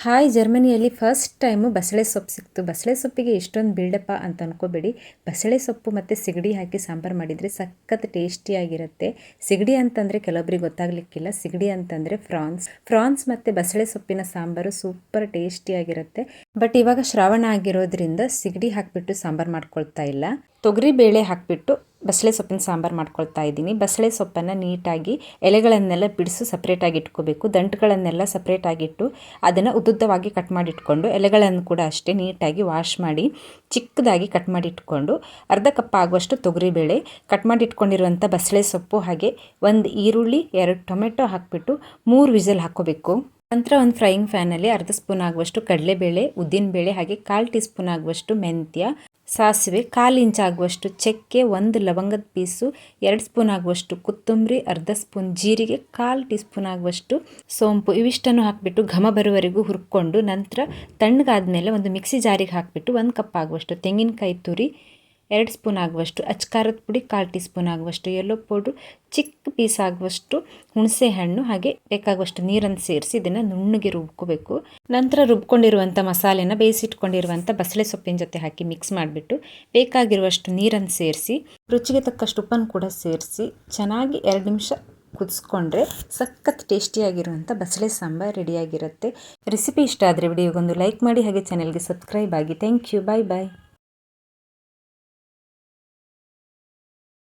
Hi, ಜರ್ಮನಿಯಲ್ಲಿ first time ಬಸಳೆ ಸೊಪ್ಪು ಸಿಕ್ತು. ಬಸಳೆ ಸೊಪ್ಪಿಗೆ ಇಷ್ಟೊಂದು ಬಿಲ್ಡಪ್ಪ ಅಂತ ಅನ್ಕೋಬೇಡಿ. ಬಸಳೆ ಸೊಪ್ಪು ಮತ್ತು ಸಿಗಡಿ ಹಾಕಿ ಸಾಂಬಾರು ಮಾಡಿದರೆ ಸಖತ್ ಟೇಸ್ಟಿಯಾಗಿರುತ್ತೆ. ಸಿಗಡಿ ಅಂತಂದರೆ ಕೆಲವೊಬ್ಬರಿಗೆ ಗೊತ್ತಾಗಲಿಕ್ಕಿಲ್ಲ. ಸಿಗಡಿ ಅಂತಂದರೆ ಫ್ರಾನ್ಸ್ ಮತ್ತು ಬಸಳೆ ಸೊಪ್ಪಿನ ಸಾಂಬಾರು ಸೂಪರ್ ಟೇಸ್ಟಿಯಾಗಿರುತ್ತೆ. ಬಟ್ ಇವಾಗ ಶ್ರಾವಣ ಆಗಿರೋದ್ರಿಂದ ಸಿಗಡಿ ಹಾಕಿಬಿಟ್ಟು ಸಾಂಬಾರು ಮಾಡ್ಕೊಳ್ತಾ ಇಲ್ಲ. ತೊಗರಿ ಬೇಳೆ ಹಾಕಿಬಿಟ್ಟು ಬಸಳೆ ಸೊಪ್ಪಿನ ಸಾಂಬಾರು ಮಾಡ್ಕೊಳ್ತಾ ಇದ್ದೀನಿ. ಬಸಳೆ ಸೊಪ್ಪನ್ನು ನೀಟಾಗಿ ಎಲೆಗಳನ್ನೆಲ್ಲ ಬಿಡಿಸು ಸಪ್ರೇಟಾಗಿ ಇಟ್ಕೋಬೇಕು. ದಂಟುಗಳನ್ನೆಲ್ಲ ಸಪ್ರೇಟಾಗಿಟ್ಟು ಅದನ್ನು ಉದ್ದುದ್ದವಾಗಿ ಕಟ್ ಮಾಡಿಟ್ಕೊಂಡು ಎಲೆಗಳನ್ನು ಕೂಡ ಅಷ್ಟೇ ನೀಟಾಗಿ ವಾಶ್ ಮಾಡಿ ಚಿಕ್ಕದಾಗಿ ಕಟ್ ಮಾಡಿಟ್ಕೊಂಡು ಅರ್ಧ ಕಪ್ ಆಗುವಷ್ಟು ತೊಗರಿಬೇಳೆ, ಕಟ್ ಮಾಡಿಟ್ಕೊಂಡಿರುವಂಥ ಬಸಳೆ ಸೊಪ್ಪು, ಹಾಗೆ ಒಂದು ಈರುಳ್ಳಿ, 2 ಟೊಮೆಟೊ ಹಾಕಿಬಿಟ್ಟು 3 ವಿಸಲ್ ಹಾಕ್ಕೋಬೇಕು. ನಂತರ ಒಂದು ಫ್ರೈಯಿಂಗ್ ಫ್ಯಾನಲ್ಲಿ ಅರ್ಧ ಸ್ಪೂನ್ ಆಗುವಷ್ಟು ಕಡಲೆಬೇಳೆ, ಉದ್ದಿನಬೇಳೆ, ಹಾಗೆ 1/4 ಟೀ ಸ್ಪೂನ್ ಆಗುವಷ್ಟು ಮೆಂತ್ಯ, ಸಾಸಿವೆ, 1/4 ಇಂಚ್ ಆಗುವಷ್ಟು ಚಕ್ಕೆ, 1 ಲವಂಗದ ಪೀಸು, 2 ಸ್ಪೂನ್ ಆಗುವಷ್ಟು ಕೊತ್ತಂಬರಿ, ಅರ್ಧ ಸ್ಪೂನ್ ಜೀರಿಗೆ, 1/4 ಟೀ ಸ್ಪೂನ್ ಆಗುವಷ್ಟು ಸೋಂಪು, ಇವಿಷ್ಟನ್ನು ಹಾಕಿಬಿಟ್ಟು ಘಮ ಬರುವವರೆಗೂ ಹುರ್ಕೊಂಡು ನಂತರ ತಣ್ಣಗಾದ್ಮೇಲೆ ಒಂದು ಮಿಕ್ಸಿ ಜಾರಿಗೆ ಹಾಕಿಬಿಟ್ಟು 1 ಕಪ್ ಆಗುವಷ್ಟು ತೆಂಗಿನಕಾಯಿ ತುರಿ, 2 ಸ್ಪೂನ್ ಆಗುವಷ್ಟು ಅಚ್ಕಾರದ ಪುಡಿ, 1/4 ಟೀ ಸ್ಪೂನ್ ಆಗುವಷ್ಟು ಯೆಲ್ಲೋ ಪೌಡ್ರು, ಚಿಕ್ಕ ಪೀಸ್ ಆಗುವಷ್ಟು ಹುಣಸೆ ಹಣ್ಣು, ಹಾಗೆ ಬೇಕಾಗುವಷ್ಟು ನೀರನ್ನು ಸೇರಿಸಿ ಇದನ್ನು ನುಣ್ಣಗೆ ರುಬ್ಕೋಬೇಕು. ನಂತರ ರುಬ್ಕೊಂಡಿರುವಂಥ ಮಸಾಲೆನ ಬೇಯಿಸಿಟ್ಕೊಂಡಿರುವಂಥ ಬಸಳೆ ಸೊಪ್ಪಿನ ಜೊತೆ ಹಾಕಿ ಮಿಕ್ಸ್ ಮಾಡಿಬಿಟ್ಟು ಬೇಕಾಗಿರುವಷ್ಟು ನೀರನ್ನು ಸೇರಿಸಿ ರುಚಿಗೆ ತಕ್ಕಷ್ಟು ಉಪ್ಪನ್ನು ಕೂಡ ಸೇರಿಸಿ ಚೆನ್ನಾಗಿ 2 ನಿಮಿಷ ಕುದಿಸ್ಕೊಂಡ್ರೆ ಸಖತ್ ಟೇಸ್ಟಿಯಾಗಿರುವಂಥ ಬಸಳೆ ಸಾಂಬಾರು ರೆಡಿಯಾಗಿರುತ್ತೆ. ರೆಸಿಪಿ ಇಷ್ಟ ಆದರೆ ವಿಡಿಯೋಗೊಂದು ಲೈಕ್ ಮಾಡಿ, ಹಾಗೆ ಚಾನೆಲ್ಗೆ ಸಬ್ಸ್ಕ್ರೈಬ್ ಆಗಿ. Thank you. Bye bye.